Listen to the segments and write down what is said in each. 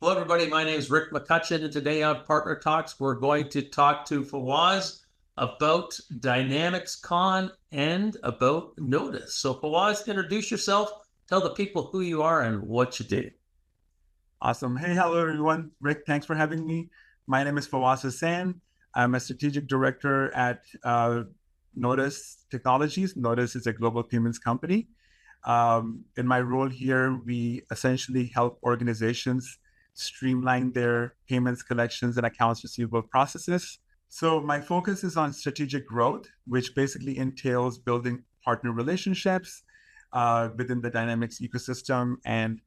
Hello, everybody. My name is Rick McCutcheon, and today on Partner Talks, we're going to talk to Fauwaz about DynamicsCon and about Nodus. So, Fauwaz, introduce yourself. Tell the people who you are and what you do. Awesome. Hey, hello, everyone. Rick, thanks for having me. My name is Fauwaz Hussain. I'm a strategic director at Nodus Technologies. Nodus is a global payments company. In my role here, we essentially help organizations streamline their payments, collections, and accounts receivable processes. So my focus is on strategic growth, which basically entails building partner relationships within the Dynamics ecosystem and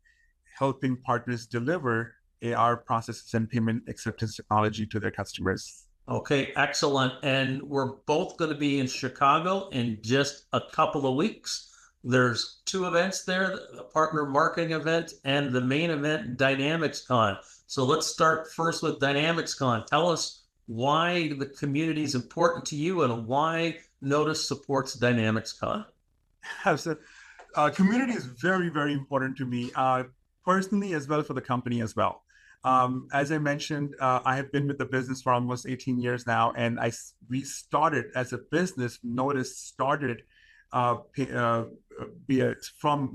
helping partners deliver AR processes and payment acceptance technology to their customers. Okay, excellent. And we're both going to be in Chicago in just a couple of weeks. There's two events there, the partner marketing event and the main event, DynamicsCon. So let's start first with DynamicsCon. Tell us why the community is important to you and why Nodus supports DynamicsCon. So, community is very, very important to me, personally as well for the company as well. As I mentioned, I have been with the business for almost 18 years now, and we started as a business. Nodus started from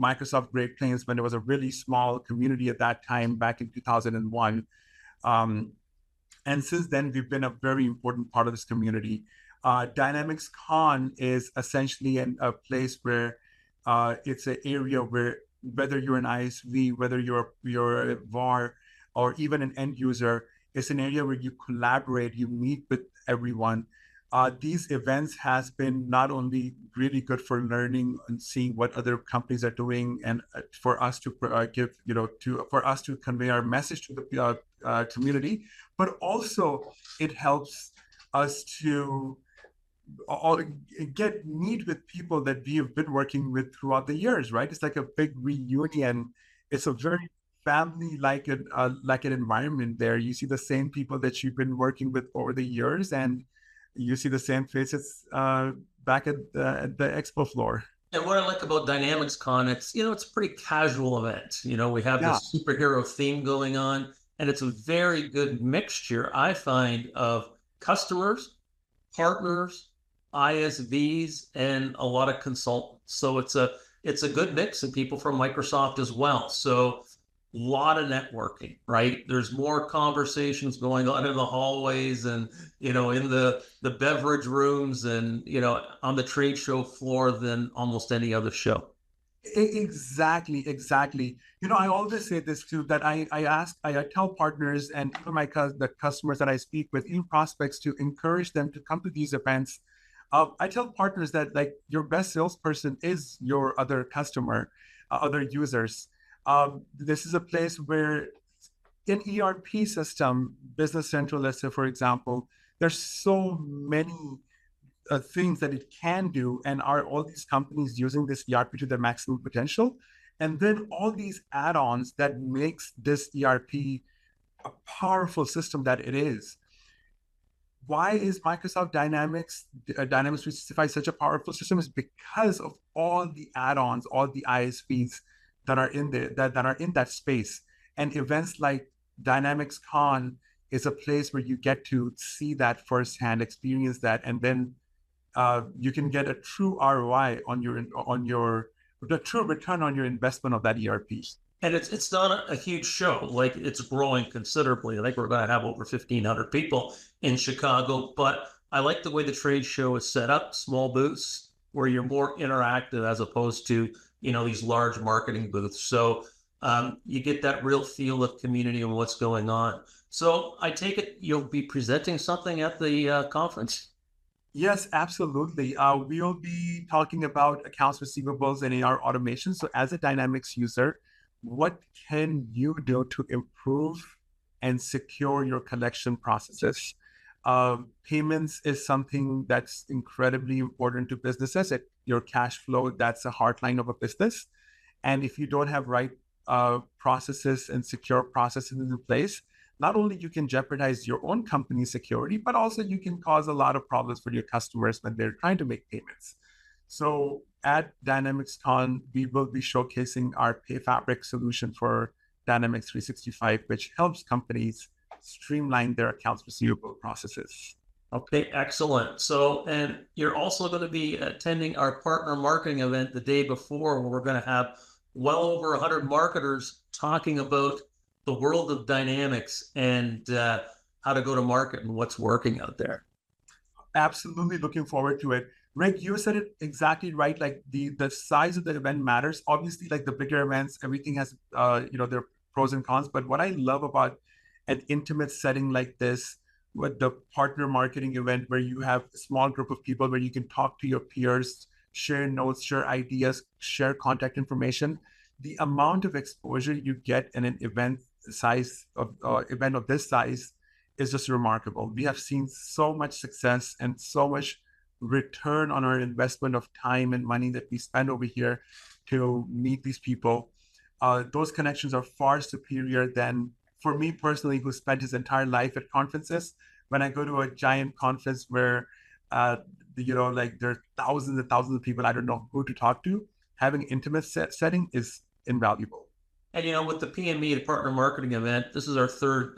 Microsoft Great Plains when it was a really small community at that time back in 2001. And since then, we've been a very important part of this community. DynamicsCon is essentially a place where it's an area where whether you're an ISV, whether you're a VAR, or even an end user, it's an area where you collaborate, you meet with everyone. These events has been not only really good for learning and seeing what other companies are doing, and for us to for us to convey our message to the community, but also it helps us to meet with people that we have been working with throughout the years, right? It's like a big reunion. It's a very family like an environment there. You see the same people that you've been working with over the years, and you see the same faces back at the expo floor. And what I like about DynamicsCon, it's a pretty casual event. We have Yeah, this superhero theme going on, and it's a very good mixture, I find, of customers, partners, ISVs, and a lot of consultants. So it's a good mix, and people from Microsoft as well. So a lot of networking, right? There's more conversations going on in the hallways and in the beverage rooms and on the trade show floor than almost any other show. exactly, exactly. I always say this too, that I tell partners and even the customers that I speak with, even prospects, to encourage them to come to these events. I tell partners that like your best salesperson is your other customer, other users. This is a place where in ERP system, Business Central, let's say, for example, there's so many things that it can do, and are all these companies using this ERP to their maximum potential? And then all these add-ons that makes this ERP a powerful system that it is. Why is Microsoft Dynamics 365 such a powerful system? Is because of all the add-ons, all the ISVs that are in there, that are in that space. And events like DynamicsCon is a place where you get to see that firsthand, experience that, and then you can get a true ROI the true return on your investment of that ERP. And it's not a huge show. Like, it's growing considerably. I think we're going to have over 1,500 people in Chicago. But I like the way the trade show is set up, small booths where you're more interactive as opposed to these large marketing booths. So you get that real feel of community and what's going on. So I take it you'll be presenting something at the conference. Yes, absolutely. We'll be talking about accounts receivables and AR automation. So as a Dynamics user, what can you do to improve and secure your collection processes? Payments is something that's incredibly important to businesses. Your cash flow, that's a heartline of a business. And if you don't have right processes and secure processes in place, not only you can jeopardize your own company's security, but also you can cause a lot of problems for your customers when they're trying to make payments. So at DynamicsCon, we will be showcasing our PayFabric solution for Dynamics 365, which helps companies streamline their accounts receivable processes. Okay, excellent. So, and you're also going to be attending our partner marketing event the day before, where we're going to have well over 100 marketers talking about the world of dynamics and how to go to market and what's working out there. Absolutely looking forward to it. Rick, you said it exactly right. Like the size of the event matters. Obviously, like the bigger events, everything has their pros and cons. But what I love about an intimate setting like this, with the partner marketing event, where you have a small group of people where you can talk to your peers, share notes, share ideas, share contact information, the amount of exposure you get in an event of this size is just remarkable. We have seen so much success and so much return on our investment of time and money that we spend over here to meet these people. Those connections are far superior than, for me personally, who spent his entire life at conferences. When I go to a giant conference where, like there are thousands and thousands of people, I don't know who to talk to, having an intimate setting is invaluable. And with the PME, the partner marketing event, this is our third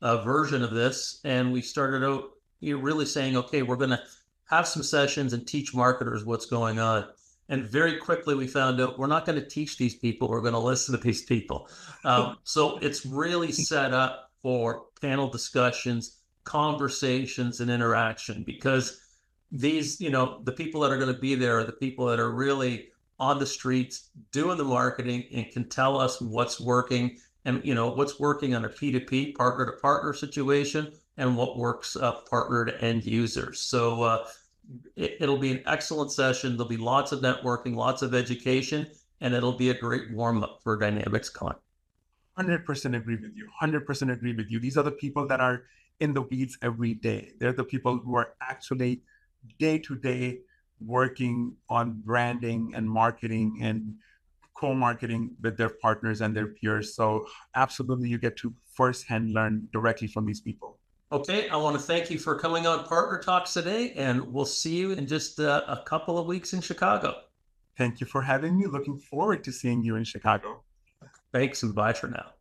version of this, and we started out really saying, okay, we're going to have some sessions and teach marketers what's going on. And very quickly we found out we're not going to teach these people, we're going to listen to these people. So it's really set up for panel discussions, conversations, and interaction, because these, the people that are going to be there are the people that are really on the streets doing the marketing and can tell us what's working, and what's working on a P2P, partner to partner situation, and what works partner to end users. So it'll be an excellent session. There'll be lots of networking, lots of education, and it'll be a great warm-up for DynamicsCon. 100% agree with you. 100% agree with you. These are the people that are in the weeds every day. They're the people who are actually day to day working on branding and marketing and co-marketing with their partners and their peers. So absolutely, you get to firsthand learn directly from these people. Okay, I want to thank you for coming on Partner Talks today, and we'll see you in just a couple of weeks in Chicago. Thank you for having me. Looking forward to seeing you in Chicago. Thanks, and bye for now.